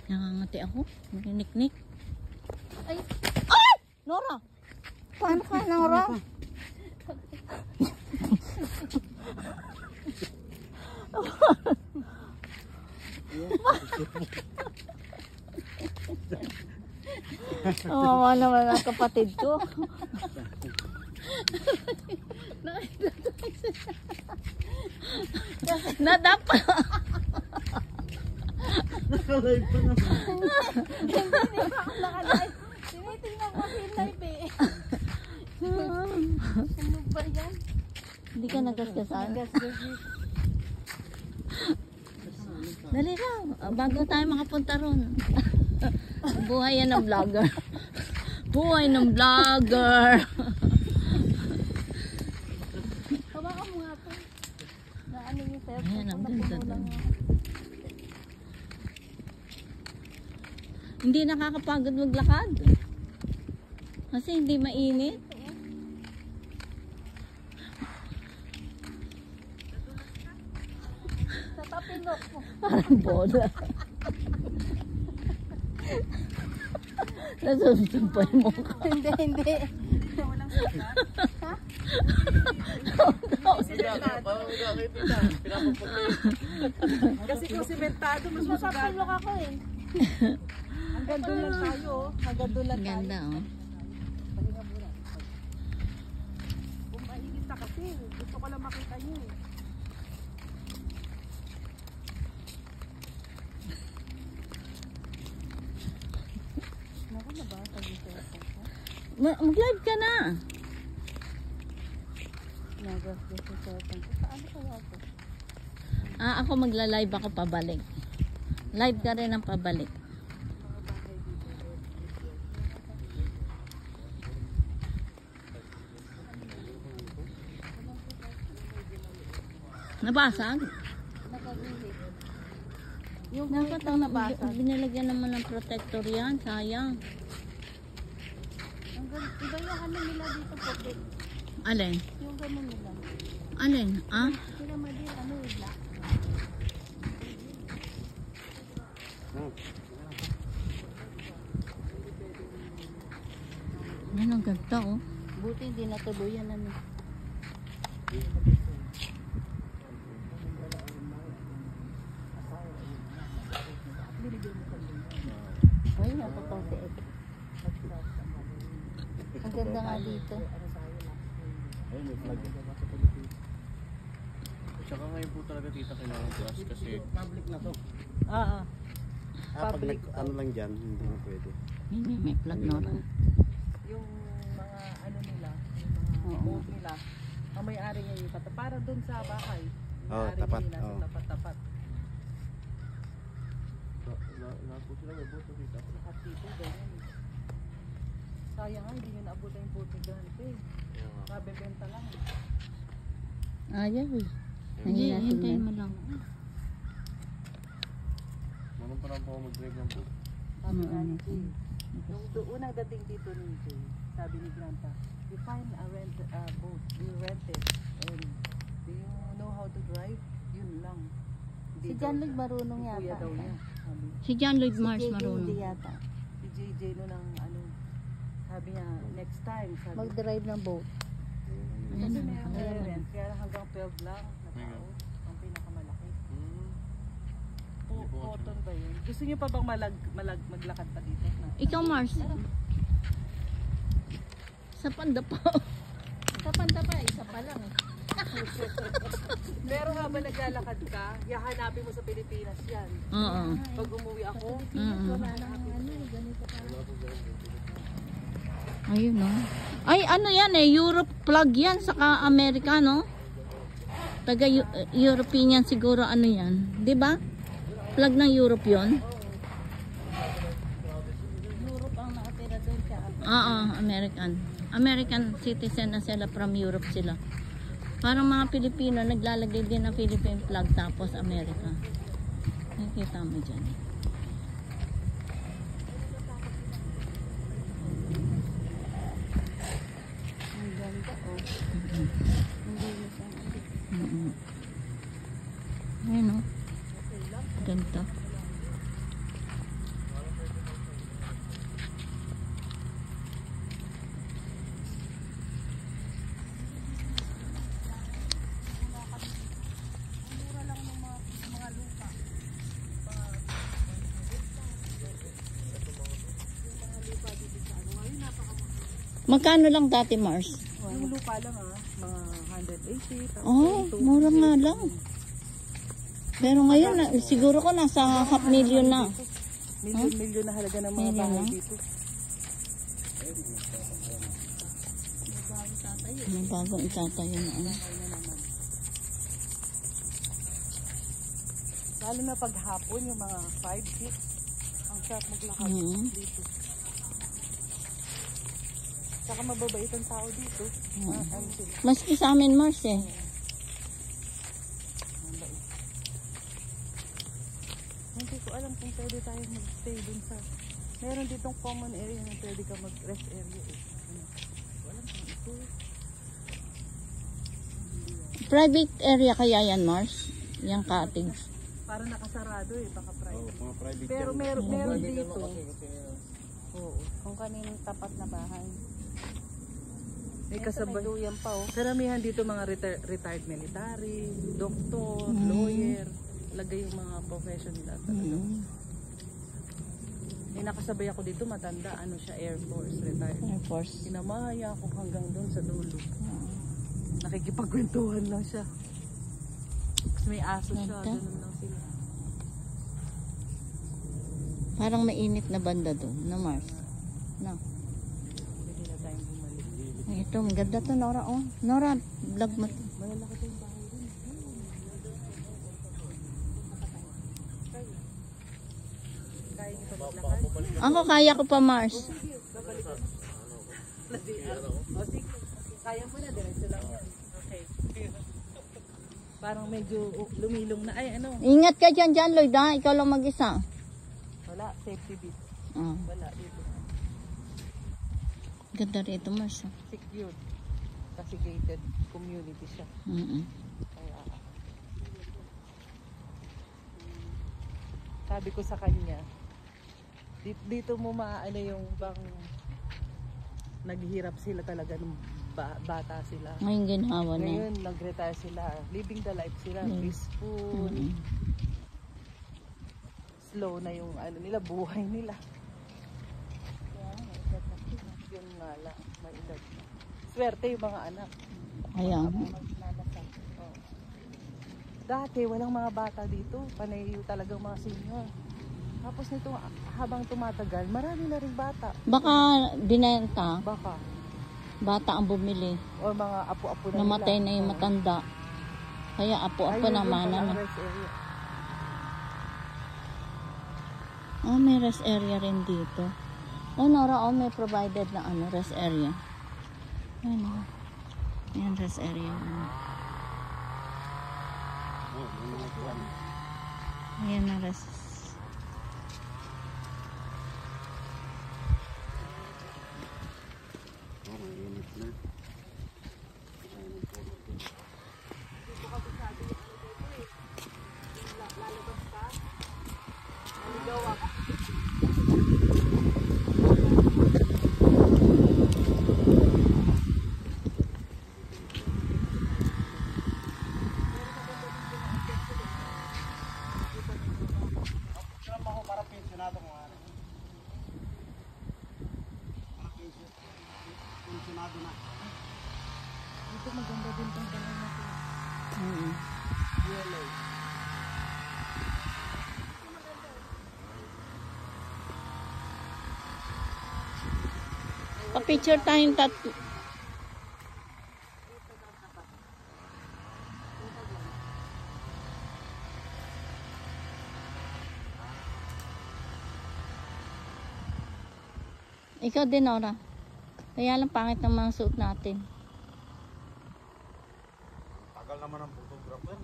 Nangangati ako. Niniknik. Ay! Ay! Nora! Paano ka, Nora? Oo naman ang kapatid ko. Nadapa. Nakalive pa naman. Hindi pa ako nakalive. Tinitingnan ko yung live eh. Ano ba yan? Hindi ka nagasgasan? Nagasgas. Dali lang. Bago tayo makapunta ron. Buhay yan ng vlogger. Buhay ng vlogger. Hawakan mo nga ito. Na ano yung cellphone Ayan, ang ko, ganda napuno lang dun. yan. Hindi nakakapagod maglakad. Kasi hindi mainit. Sa tapilok mo. Parang bola. Nasusunod pa yung mukha. Hindi, hindi. Kasi kung simentado, mas Sa tapilok ako eh. Hanggang doon lang tayo. Hanggang doon lang tayo. Ganda oh. Pahinga muna. Kung mainit na kasi, gusto ko lang makita niyo eh. Naku na ba? Mag-live ka na. Nagasgas yung cellphone ko. Saan kaya ako? Ako magla-live ako pabalik. Live ka rin ang pabalik. Nabasag? Nakagili. Yung Dapat gate lang nabasag. binalagyan naman ng protector yan. Sayang. Iba yung ano nila dito po. Alin? Yung ganun nila. Alin? Ah? Sila madin, ano yung black. Yan ang ganda oh. Buti hindi natuluyan ano. Ay, napapawti ito. Ang ganda nga dito. Ayun, may flag. Tsaka ngayon po talaga tita kailangan gas kasi Public na to. Oo. pag ano lang dyan, hindi na pwede. May plug Nora. Yung mga ano nila, yung mga boat nila, ang may-ari niya yung kata. Para dun sa bahay. Oo, May-ari tapat, nila, oo. sa tapat-tapat. Lahat po sila may boto tita. Lahat dito, ganyan. Sayang nga, hindi nyo naabutan yung boat ni Grante. Kabebenta lang. Ayaw eh. Hindi, Hintayin mo lang. Manong pa lang po ako mag-drive ng boat. Sabi nga ni Jay. Nung unang dating dito ni Jay, sabi ni Granta, you find a boat, you rent it, and do you know how to drive? Yun lang. Si John Lloyd marunong Yung kuya yata. daw niya. Sabi. Si John Lloyd Mars JJ marunong. hindi yata. Si JJ no ng ano, sabi niya, next time, sabi. Mag-drive ng boat. Kasi Ayan, meron ayan. rent, kaya hanggang 12 lang na tao, ang pinakamalaki. Cotton ba yun? Gusto niyo pa bang maglakad pa dito? Ikaw Mars. Sa Pandapa. Sa Pantapa, isa pa lang eh. Pero habang naglalakad ka, hahanapin mo sa Pilipinas yan. Oo. Pag umuwi ako, Wala nang ano, ganito pa. Ayun no. Ay ano yan eh, Europe plug yan saka Amerika no? Taga European siguro ano yan, 'di ba? Plug ng Europe 'yon. Europe ang nakatira doon siya. Oo, American citizen na sila, from Europe sila. Parang mga Pilipino naglalagay din ng Philippine flag tapos Amerika. Nakikita mo dyan. Ang ganda oh. Hindi mo siya. Ayun no. Ganda. Magkano lang dati, Mars? Yung lupa lang mga 180. Tapos Oh, mura nga lang. Pero ngayon, siguro ko nasa half million na. Milyon na halaga ng mga Milyon bahay na? dito. May bagong itatayo na ano. Lalo na pag hapon, yung mga 5, 6, ang sarap maglakad dito. Saka mababait ang tao dito. Ano sila? Maski sa amin, Mars eh. Hindi ko alam kung pwede tayo mag-stay dun sa... Meron ditong common area na pwede ka mag-rest area eh. Ano? Hindi ko alam kung ito. Private area kaya yan, Mars? Yung cottage. Parang nakasarado eh, baka private. Mga private Pero yan. meron dito. Kasi Oo, kung kaninong tapat na bahay. May May kasabay. duyan pa oh. Karamihan dito mga retired military, doktor, lawyer. Lagay yung mga profession nila talaga. May nakasabay ako dito, matanda, ano siya, Air Force, retired. Air Force. Sinamaya ako hanggang doon sa dulo. Nakikipagkwentuhan lang siya. Tapos may aso siya, Ganda. ganun lang sila. Parang mainit na banda doon, na Mars. No. Pwede na tayong bumalik. Ito, ang ganda to, Nora. Oh, Nora, vlog mo. Malalaki tayong bahay rin. Kaya niyo pa maglakad? Ako, kaya ko pa, Mars. O sige, kaya mo na, diretso lang yan. Okay. Parang medyo lumilong na. Ay, ano? Ingat ka dyan, Lloyd, ha? Ikaw lang mag-isa. Wala, safety bit. Oh, Wala dito. ganda rito, Mars. Oh. Secured. Kasi gated community siya. Kaya, sabi ko sa kanya, dito mo maaano yung bang naghihirap sila talaga nung bata sila. Ngayon ginhawa na. Ngayon, nag-retire sila. Living the life sila. Mm. Peaceful. Slow na yung ano nila, buhay nila. Kaya, may edad na sila. Yun nga lang, may edad na. Swerte yung mga anak. Ayan. Oh. Dati, walang mga bata dito. Panay talagang mga senior. Tapos nito, habang tumatagal, marami na rin bata. Baka binenta, Baka. bata ang bumili. O mga apo-apo na Namatay nila. na yung matanda. Kaya apo-apo Ayun, naman. yung palang Ano. rest area. Oh, may rest area rin dito. Oh, Nora, oh, may provided na ano, rest area. Ano? Ayan, rest area. Ayan na rest. Ito maganda din tong tanong na to. Yellow. Pa-picture tayong tatlo. Ikaw din, Nora. Kaya lang pangit ng mga suot natin. Tagal naman ang photographer.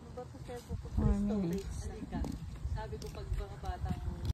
Ba't sa cellphone ko? 4 minutes. Halika. Sabi ko pag mga bata